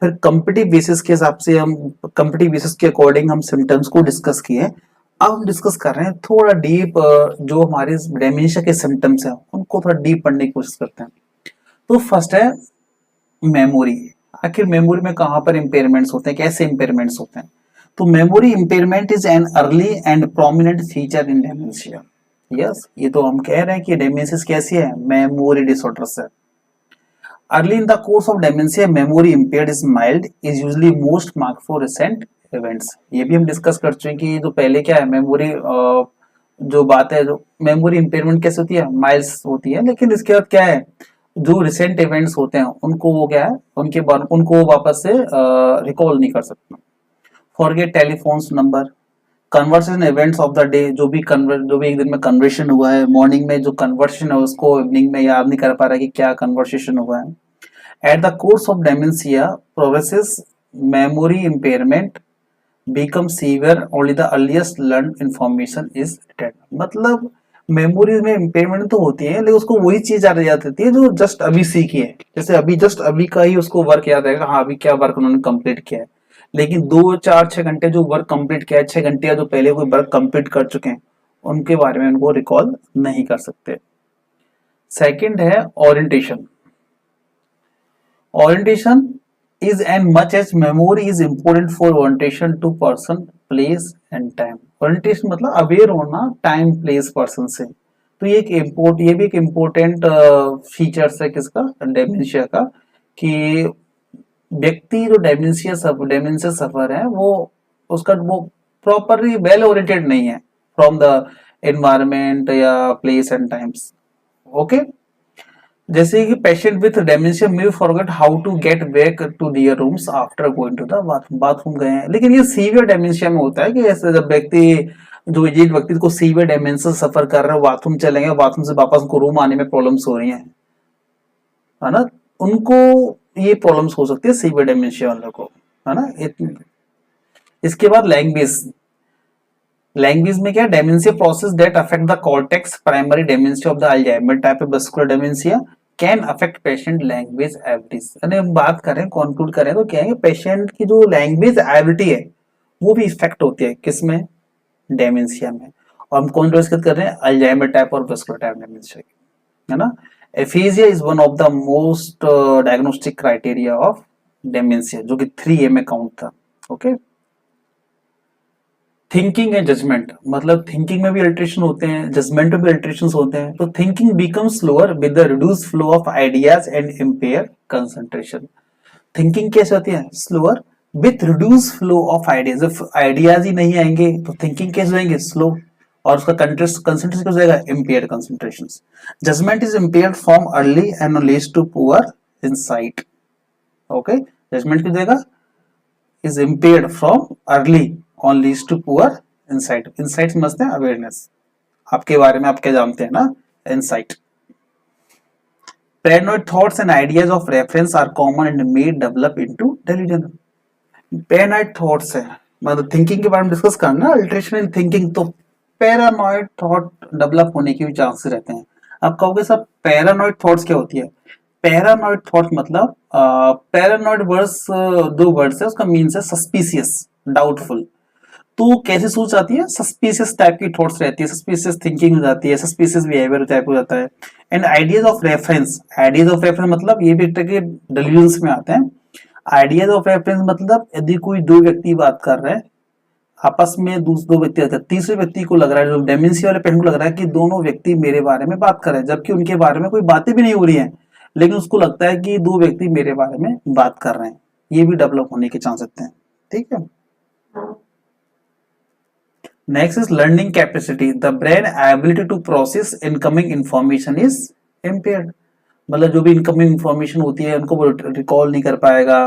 [SPEAKER 1] फिर कंपेटिटिव बेसिस के हिसाब से हम कंपेटिटिव बेसिस के अकॉर्डिंग हम सिम्टम्स को डिस्कस किए। अब हम डिस्कस कर रहे हैं थोड़ा डीप, जो हमारे डेमेंशिया के सिम्टम्स हैं उनको थोड़ा डीप पढ़ने की कोशिश करते हैं। तो फर्स्ट है मेमोरी। आखिर मेमोरी में कहाँ पर इंपेयरमेंट्स होते हैं, कैसे इंपेयरमेंट्स होते हैं? तो memory impairment is an early and prominent feature in dementia. Yes, ये तो हम कह रहे हैं कि डेमेंशिया कैसी है? मेमोरी डिसऑर्डर्स है। Early in the course of dementia memory impaired is mild, is usually most marked for recent events. ये भी हम डिस्कस कर चुके हैं कि जो पहले क्या है, मेमोरी जो बात है, जो मेमोरी इंपेयरमेंट कैसे होती है? माइल्ड होती है, लेकिन इसके बाद क्या है, जो रिसेंट इवेंट्स होते हैं उनको वो क्या है, उनको वापस से रिकॉल नहीं कर सकते। Forget telephone number, conversation events of the day, जो भी एक दिन में कन्वर्सेशन हुआ है, मॉर्निंग में जो कन्वर्सेशन है उसको इवनिंग में याद नहीं कर पा रहा कि क्या कन्वर्सेशन हुआ है। At the course of dementia progresses memory impairment become severe only the earliest learn information is retain. मतलब मेमोरी में इम्पेयरमेंट तो होती है लेकिन उसको वही चीज याद रहती है जो जस्ट अभी सीखी है। जैसे अभी जस्ट अभी का ही उसको वर्क याद रहेगा, हाँ अभी क्या वर्क उन्होंने कंप्लीट किया है, लेकिन 2 4 6 घंटे जो वर्क कंप्लीट किया है, 6 घंटे या जो पहले कोई वर्क कंप्लीट कर चुके हैं उनके बारे में उनको रिकॉल नहीं कर सकते। सेकंड है orientation. Orientation is and much as memory is important for orientation to person, place and time. Orientation मतलब अवेयर होना टाइम प्लेस पर्सन से। तो ये भी एक इम्पोर्टेंट फीचर्स है किसका? डेमेंशिया का, कि व्यक्ति जो डेमेंशिया सफर है वो उसका वो प्रॉपरली वेल ओरिएंटेड नहीं है फ्रॉम द एनवायरमेंट या प्लेस एंड टाइम्स। ओके, जैसे कि patient with dementia may forget how to get back to their rooms after going to the bathroom गए हैं, लेकिन ये सीवियर डेमेंशिया में होता है कि ऐसे जब व्यक्ति जो एजेड व्यक्ति को सीवियर डेमेंशिया सफर कर रहे हैं, बाथरूम चलेंगे, बाथरूम से वापस उनको रूम आने में प्रॉब्लम्स हो रही हैं, है ना, उनको ये प्रॉब्लम्स हो सकती है सीवियर डेमेंशिया वालों को, है ना। इसके बाद लैंग्वेज में क्या, dementia process that affect the cortex, primary dementia of the Alzheimer type of vascular dementia can affect patient language abilities. यानी हम बात करें, कंक्लूड करें तो क्या है, पेशेंट की जो लैंग्वेज एबिलिटी है वो भी इफेक्ट होती है किसमें? डेमेंशिया में। और हम कौन डिस्कस कर रहे हैं? अल्जाइमर टाइप और वेस्कुलर टाइप डेमेंशिया, है ना। Aphasia is one of the most diagnostic criteria of dementia, जो कि 3A में काउंट था। ओके, थिंकिंग एंड जजमेंट, मतलब थिंकिंग में भी अल्टरेशन होते हैं, जजमेंट में भी अल्टरेशन होते हैं। तो thinking become slower with the reduce flow of ideas and empire concentration. Thinking कैसे होती है? Slower with reduce flow of ideas. जब आइडियाज ही नहीं आएंगे तो थिंकिंग कैसे होएंगे? स्लो। और उसका कंसंट्रेशन कैसे हो जाएगा? Impair concentration. Judgement is impaired from early and leads to poor insight. Okay, judgement की जगह is impaired from early on leads to poor insight। insight समझते हैं? अवेयरनेस, आपके बारे में आप क्या जानते हैं ना, insight। paranoid thoughts and ideas of reference are common and may develop into delusion। paranoid thoughts है, मतलब थिंकिंग के बारे में डिस्कस करना, अल्टरेशन इन थिंकिंग, तो पैरानॉइड थॉट डेवलप होने के भी चांसेस रहते हैं। अब कहोगे सर पैरानॉइड थॉट्स क्या होती है? पैरानॉइड थॉट मतलब पैरानॉइड वर्ड्स, दो वर्ड्स है, उसका मीन्स है सस्पिशियस, डाउटफुल। तो कैसे सोच आती है? सस्पिशियस टाइप की थॉट्स रहती है, सस्पिशियस थिंकिंग हो जाती है, सस्पिशियस बिहेवियर टाइप हो जाता है। And ideas of reference, ideas of reference मतलब ये भी एक तरह के डिल्यूजन्स में आते हैं। आइडियाज ऑफ रेफरेंस मतलब यदि कोई दो व्यक्ति बात कर रहे हैं आपस में, दो व्यक्ति रहते हैं, तीसरे व्यक्ति को लग रहा है, जो डेमेंशिया वाले पेशेंट को लग रहा है कि दोनों व्यक्ति मेरे बारे में बात कर रहे हैं, जबकि उनके बारे में कोई बातें भी नहीं हो रही हैं, लेकिन उसको लगता है कि दो व्यक्ति मेरे बारे में बात कर रहे हैं। ये भी डेवलप होने के चांस रहते हैं। ठीक है। Next is learning capacity. The brain ability to process incoming information is impaired. मतलब जो भी इनकमिंग इंफॉर्मेशन होती है उनको वो रिकॉल नहीं कर पाएगा।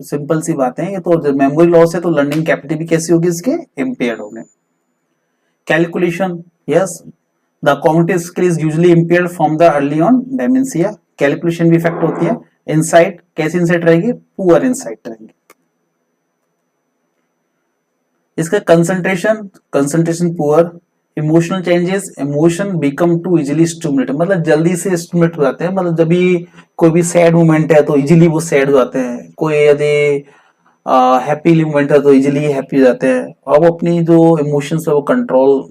[SPEAKER 1] सिंपल सी बातें हैं ये तो। मेमोरी लॉस है तो लर्निंग कैपेसिटी भी कैसी होगी इसके? इम्पेयर्ड होंगे। Calculation, yes, the cognitive skill is usually impaired from the early on dementia. Calculation भी इफेक्ट होती है। इंसाइट, कैसी इंसाइट रहेगी? पुअर इंसाइट रहेंगे। इसका concentration, concentration poor. Emotional changes, emotion become too easily stimulate, मतलब जल्दी से स्टिमुलेट हो जाते हैं। मतलब जब भी कोई भी सैड मोमेंट है तो इजिली वो सैड हो जाते हैं, कोई यदि हैप्पी मोमेंट है तो इजिली हैप्पी हो जाते हैं, और वो अपनी जो इमोशंस है वो कंट्रोल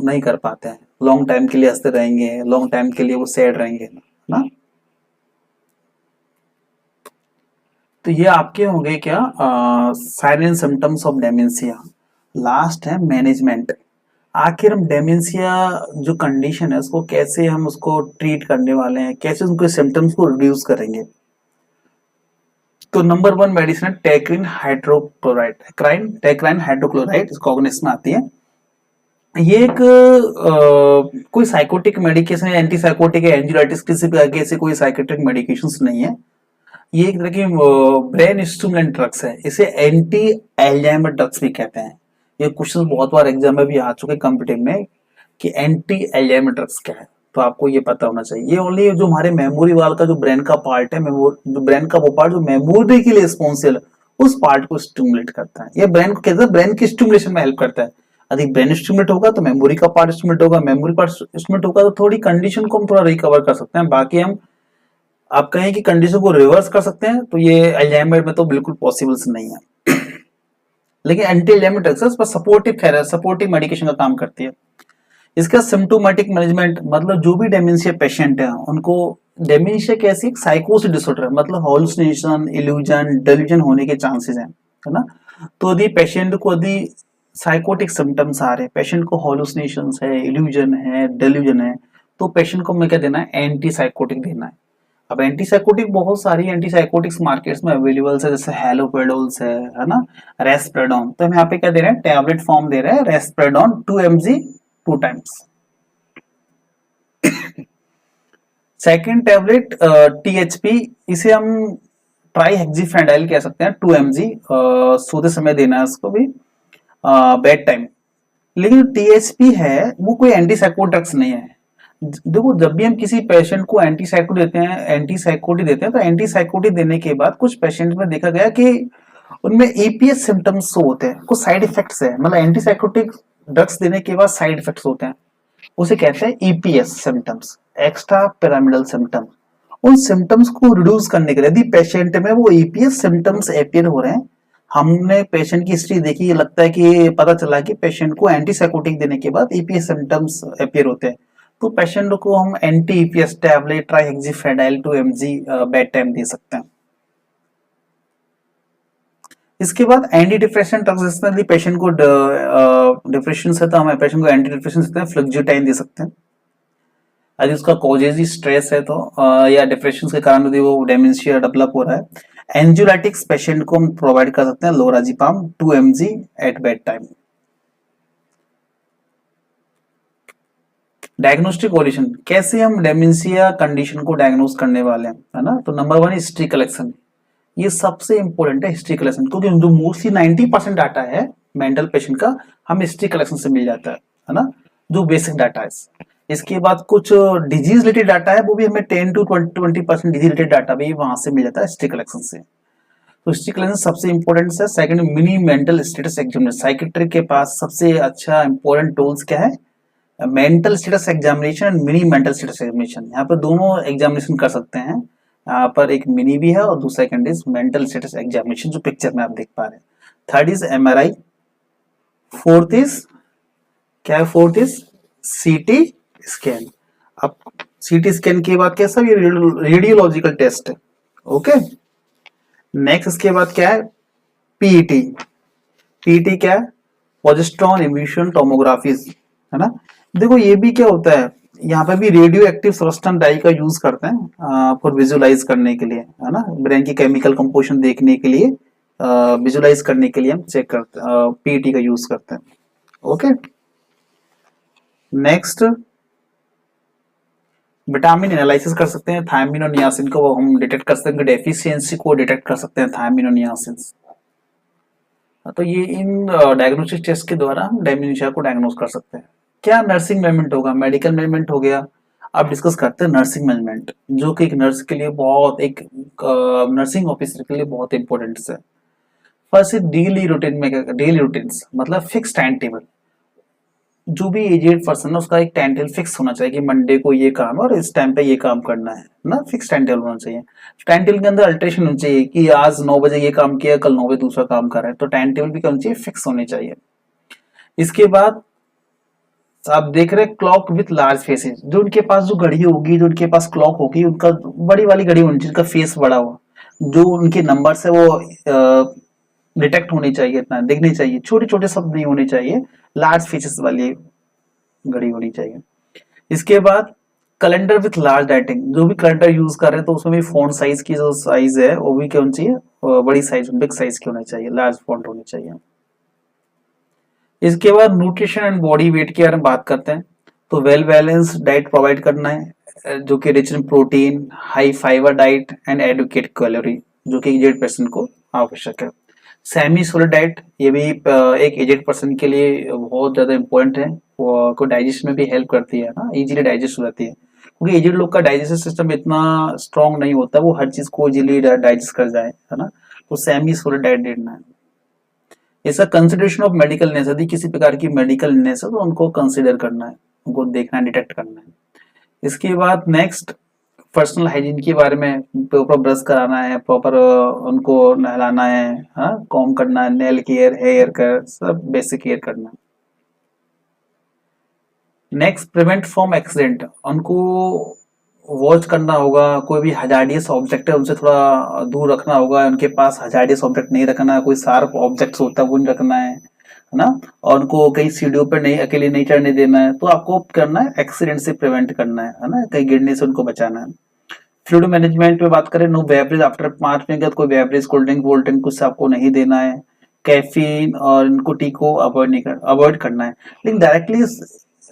[SPEAKER 1] नहीं कर पाते हैं। लॉन्ग टाइम के लिए हंसते रहेंगे, लॉन्ग टाइम के लिए वो सैड रहेंगे ना। तो ये आपके हो गए क्या sign and symptoms of dementia. Last है मैनेजमेंट। आखिर हम डेमेंशिया जो कंडीशन है उसको कैसे हम उसको ट्रीट करने वाले हैं, कैसे उनके सिम्टम्स को रिड्यूस करेंगे। तो नंबर 1 मेडिसिन है टेक्रिन हाइड्रोक्लोराइड। टेक्राइन हाइड्रोक्लोराइड कॉग्निस में आती है। ये एक कोई साइकोटिक मेडिकेशन या एंटी साइकोटिक या एंजियोलाइटिस किसी भी ऐसे कोई साइकेट्रिक मेडिकेशंस नहीं है। ये एक तरह की ब्रेन स्टिमुलेंट ड्रग्स है। इसे एंटी एल्जाइमर ड्रग्स भी कहते हैं। ये क्वेश्चन बहुत बार एग्जाम में भी आ चुके कॉम्पिटिटिव में कि एंटी एल्जाइमर ड्रग्स क्या है, तो आपको ये पता होना चाहिए। ये ओनली जो हमारे मेमोरी वाल का जो ब्रेन का पार्ट है, जो ब्रेन का वो पार्ट जो मेमोरी के लिए रिस्पॉन्सिबल है, उस पार्ट को स्टिमुलेट करता है। ये ब्रेन को कहते हैं, ब्रेन की स्टिमुलेशन में हेल्प करता है। यदि ब्रेन स्टिमुलेट होगा तो मेमोरी का पार्ट स्टिमुलेट होगा, मेमोरी पार्ट स्टिमुलेट होगा तो थोड़ी कंडीशन को हम थोड़ा रिकवर कर सकते हैं। बाकी हम आप कहें कि कंडीशन को रिवर्स कर सकते हैं तो ये अल्जाइमर में तो बिल्कुल पॉसिबल नहीं है। लेकिन एंटी अल्जाइमर ड्रग्स पर सपोर्टिव मेडिकेशन का काम करती है। इसका सिम्टोमेटिक मैनेजमेंट, मतलब जो भी डेमेंशिया पेशेंट है उनको, डेमेंशिया कैसी साइकोसिस डिसऑर्डर है, मतलब हॉलुसिनेशन, इल्यूजन, डेल्यूजन होने के चांसेस हैं, है ना। तो यदि पेशेंट को यदि साइकोटिक सिम्टम्स आ रहे हैं, पेशेंट को हॉलुसिनेशंस है, इल्यूजन है, डेल्यूजन है, तो पेशेंट को हमें क्या देना है? एंटी साइकोटिक देना है। अब एंटीसाइकोटिक बहुत सारी एंटीसाइकोटिक्स मार्केट्स में अवेलेबल है, जैसे हेलोपेडोल्स है ना, रेस्प्रेडोन। तो हम यहाँ पे क्या दे रहे हैं? टैबलेट फॉर्म दे रहे हैं, रेस्प्रेडोन 2 mg 2 टाइम्स। सेकेंड टैबलेट टीएचपी, इसे हम ट्राईहेक्सीफेनाइल कह सकते हैं, 2 mg सोते समय देना है उसको भी, बेड टाइम। लेकिन टीएचपी है वो कोई एंटीसाइकोटिक ड्रग्स नहीं है। देखो जब भी हम किसी पेशेंट को एंटीसाइकोटिक देते हैं तो एंटीसाइकोटिक देने के बाद कुछ पेशेंट में देखा गया कि उनमें ईपीएस सिम्टम्स होते हैं, कुछ साइड इफेक्ट्स है। मतलब एंटीसाइकोटिक ड्रग्स देने के बाद साइड इफेक्ट्स होते हैं, उसे कहते हैं EPS symptoms, extra pyramidal symptom. उन सिम्टम्स को रिड्यूस करने के लिए यदि पेशेंट में वो ईपीएस सिम्टम्स अपीयर हो रहे हैं, हमने पेशेंट की हिस्ट्री देखी, ये लगता है कि पता चला कि पेशेंट को एंटीसाइकोटिक देने के बाद ईपीएस सिम्टम्स अपीयर होते हैं, तो पेशेंट को हम anti EPS tablet trihexyphenidyl 2 mg bed time दे सकते हैं। इसके बाद एंटी डिप्रेशन ड्रग्स, यदि पेशेंट को डिप्रेशन से, तो हमें पेशेंट को एंटी डिप्रेशन देते हैं, फ्लक्जुटाइन दे सकते हैं। यदि उसका कॉजेज ही स्ट्रेस है तो या डिप्रेशन के कारण यदि वो डेमेंशिया डेवलप हो रहा है, एंजियोलाइटिक्स पेशेंट को हम प्रोवाइड कर सकते हैं lorazepam 2 mg at bedtime. Diagnostic orientation, कैसे हम डेमेंशिया कंडीशन को डायग्नोस करने वाले हैं, है ना। तो नंबर 1 हिस्ट्री कलेक्शन, ये सबसे इंपॉर्टेंट है हिस्ट्री कलेक्शन, क्योंकि जो मोस्टली 90% डाटा है मेंटल पेशेंट का हमें हिस्ट्री कलेक्शन से मिल जाता है ना, जो बेसिक डाटा है। इसके बाद कुछ डिजीज रिलेटेड डाटा है, वो भी हमें 10 to 20% डिजीज रिलेटेड डाटा भी वहां से मिल जाता है हिस्ट्री कलेक्शन से। तो हिस्ट्री कलेक्शन सबसे इंपॉर्टेंट है। Second, mini mental status examination, psychiatric के पास सबसे अच्छा इंपॉर्टेंट टूल्स क्या है, mental status examination and mini mental status examination. यहाँ पर दोनों एग्जामिनेशन कर सकते हैं, यहाँ पर एक मिनी भी है और दूसरा second is mental status examination, जो पिक्चर में आप देख पा रहे हैं। Third is MRI, fourth is क्या है, फोर्थ इज CT स्कैन। अब CT स्कैन के बाद क्या, सब ये रेडियोलॉजिकल टेस्ट है। ओके, नेक्स्ट इसके बाद क्या है, PET क्या है, प्रोजेस्टेरॉन इमिशन टोमोग्राफी, है ना। देखो ये भी क्या होता है, यहाँ पे भी रेडियो एक्टिव सब्सटेंस डाई का यूज करते हैं फॉर विजुअलाइज करने के लिए, है ना, ब्रेन की केमिकल कंपोजिशन देखने के लिए, विजुअलाइज करने के लिए हम चेक करते हैं, PET का यूज करते हैं। ओके, नेक्स्ट विटामिन एनालिसिस कर सकते हैं, थायमिन और नियासिन को हम डिटेक्ट कर सकते हैं, डेफिशिएंसी को डिटेक्ट कर सकते हैं थायमिन और नियासिन। तो ये इन डायग्नोस्टिक टेस्ट के द्वारा हम डेमेंशिया को डायग्नोस कर सकते हैं। क्या नर्सिंग मैनेजमेंट होगा, मेडिकल मैनेजमेंट हो गया। अब डिस्कस करते हैं नर्सिंग मैनेजमेंट, जो कि एक नर्स के लिए बहुत, एक नर्सिंग ऑफिसर के लिए बहुत इंपॉर्टेंट है। फर्स्ट डेली रूटीन में, डेली रूटीन्स मतलब फिक्स टाइम टेबल, जो भी एजेड पर्सन है उसका एक टाइम टेबल फिक्स होना चाहिए कि मंडे को ये काम है और इस टाइम पे ये काम करना है ना, फिक्स टाइम टेबल होना चाहिए। टाइम टेबल के अंदर अल्टरेशन होनी चाहिए कि आज 9 बजे ये काम किया, कल 9 बजे दूसरा काम कर रहा है, तो टाइम टेबल भी होना चाहिए, फिक्स होनी चाहिए। इसके बाद आप देख रहे हैं क्लॉक विथ लार्ज फेसेस, जो उनके पास जो घड़ी होगी, जो उनके पास क्लॉक होगी, उनका बड़ी वाली घड़ी होनी चाहिए, उनका फेस बड़ा हुआ, जो उनके नंबर है वो डिटेक्ट होनी चाहिए, इतना दिखनी चाहिए, छोटे छोटे शब्द नहीं होने चाहिए, लार्ज फेसेस वाली घड़ी होनी चाहिए। इसके बाद कैलेंडर विथ लार्ज राइटिंग, जो भी कैलेंडर यूज कर रहे हैं तो उसमें भी फॉन्ट साइज की जो साइज है वो भी क्या होनी चाहिए, बड़ी साइज, बिग साइज की होनी चाहिए, लार्ज फॉन्ट होनी चाहिए। इसके बाद न्यूट्रिशन एंड बॉडी वेट की बारे में बात करते हैं, तो वेल बैलेंस डाइट प्रोवाइड करना है, जो कि rich in protein, high fibre diet and adequate calorie, जो कि एजेड पर्सन को आवश्यक है। सेमी सॉलिड डाइट, ये भी एक एजेड पर्सन के लिए बहुत ज्यादा इंपॉर्टेंट है, को डाइजेशन में भी हेल्प करती है ना, इजीली डाइजेस्ट हो जाती है, क्योंकि एजेड लोग का डाइजेस्टिव सिस्टम इतना स्ट्रांग नहीं होता, वो हर चीज को इजीली डाइजेस्ट कर जाए, है ना। तो सेमी सॉलिड डाइट देना है। इसका कंसिडरेशन ऑफ मेडिकल इलनेस, यदि किसी प्रकार की मेडिकल इलनेस है तो उनको कंसिडर करना है, उनको देखना है, डिटेक्ट करना है। इसके बाद नेक्स्ट पर्सनल हाइजीन के बारे में, प्रॉपर ब्रश कराना है, प्रॉपर उनको नहलाना है, हाँ, कॉम करना है, नेल केयर, हेयर केयर, सब बेसिक केयर करना है। नेक्स्ट प्रिवेंट फ्रॉम एक्सीडेंट, उनको वॉच करना होगा, कोई भी हजार्डियस ऑब्जेक्ट है उनसे थोड़ा दूर रखना होगा, उनके पास हजार्डियस ऑब्जेक्ट नहीं रखना है, कोई शार्प ऑब्जेक्ट होता है वो नहीं रखना है ना, और उनको कहीं सीढ़ियों पर नहीं, अकेले नहीं चढ़ने देना है। तो आपको करना है, एक्सीडेंट से प्रिवेंट करना है ना, कहीं गिरने से उनको बचाना है। फ्लूइड मैनेजमेंट में बात करें, नो बेवरेज आफ्टर 5 मिनट के बाद कोई बेवरेज, कोल्ड ड्रिंक, वोल्ड ड्रिंक कुछ आपको नहीं देना है। कैफीन और इनको टी को अवॉइड करना है। लेकिन डायरेक्टली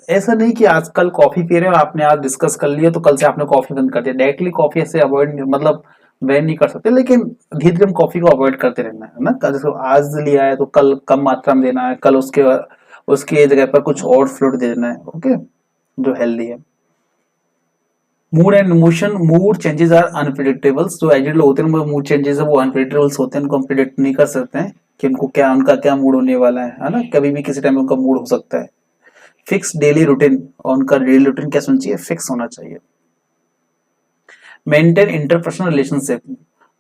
[SPEAKER 1] ऐसा नहीं कि आजकल कॉफी पी रहे हो, आपने आज डिस्कस कर लिया तो कल से आपने कॉफी बंद कर दिया, डायरेक्टली कॉफी ऐसे अवॉइड, मतलब बैन नहीं कर सकते, लेकिन धीरे धीरे कॉफी को अवॉइड करते रहना है ना। कल आज लिया है तो कल कम मात्रा में देना है, कल उसके जगह पर कुछ और फ्लूइड दे देना है, ओके, जो हेल्दी है। Mood and emotion, mood changes are unpredictables, जो एजेड लोग होते हैं मूड चेंजेस है वो अनप्रिडिक्टेबल्स होते हैं, उनको हम प्रिडिक्ट नहीं कर सकते हैं कि उनका क्या मूड होने वाला है ना, कभी भी किसी टाइम उनका मूड हो सकता है। फिक्स डेली रूटीन, और उनका डेली रूटीन क्या होना चाहिए, फिक्स होना चाहिए। मेंटेन इंटरपर्सनल रिलेशनशिप,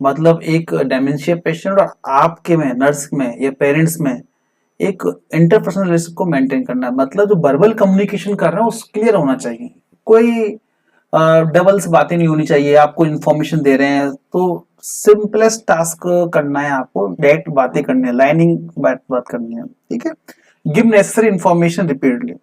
[SPEAKER 1] मतलब एक डेमेंशिया पेशेंट और आपके में, नर्स में या पेरेंट्स में एक इंटरपर्सनल रिलेशनशिप को मेंटेन करना है, मतलब जो वर्बल कम्युनिकेशन कर रहे हैं वो क्लियर होना चाहिए। कोई डबल से बातें नहीं होनी चाहिए, आपको इन्फॉर्मेशन दे रहे हैं तो सिंपलेस्ट टास्क करना है, आपको डायरेक्ट बातें करनी है, लाइनिंग बात करनी है, ठीक है। गिव नेसेसरी इन्फॉर्मेशन रिपीटेडली,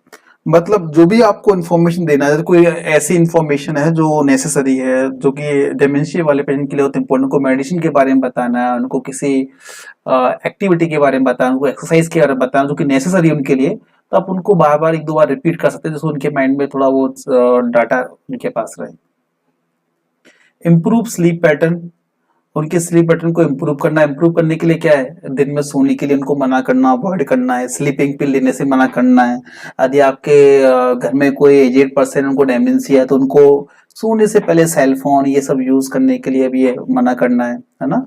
[SPEAKER 1] मतलब जो भी आपको इन्फॉर्मेशन देना है, कोई ऐसी इन्फॉर्मेशन है जो नेसेसरी है, जो कि डेमेंशिया वाले पेशेंट के लिए बहुत इंपॉर्टेंट, उनको मेडिसिन के बारे में बताना है, उनको किसी एक्टिविटी के बारे में बताना, उनको एक्सरसाइज के बारे में बताना जो कि नेसेसरी है उनके लिए, तो आप उनको बार बार एक दो बार रिपीट कर सकते हैं, जिससे उनके माइंड में थोड़ा वो डाटा उनके पास रहे। इम्प्रूव स्लीप पैटर्न, उनके स्लीप पैटर्न को इम्प्रूव करना, इम्प्रूव करने के लिए क्या है, दिन में सोने के लिए उनको मना करना, अवॉइड करना है, स्लीपिंग पिल लेने से मना करना है। यदि आपके घर में कोई एजेड पर्सन उनको डेमेंशिया है तो उनको सोने से पहले सेल फोन ये सब यूज करने के लिए भी मना करना है ना।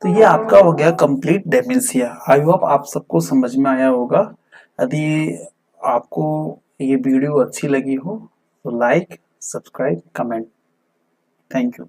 [SPEAKER 1] तो ये आपका हो गया कंप्लीट डेमेंशिया। आई होप आप सबको समझ में आया होगा। यदि आपको ये वीडियो अच्छी लगी हो तो like, subscribe, comment. Thank you.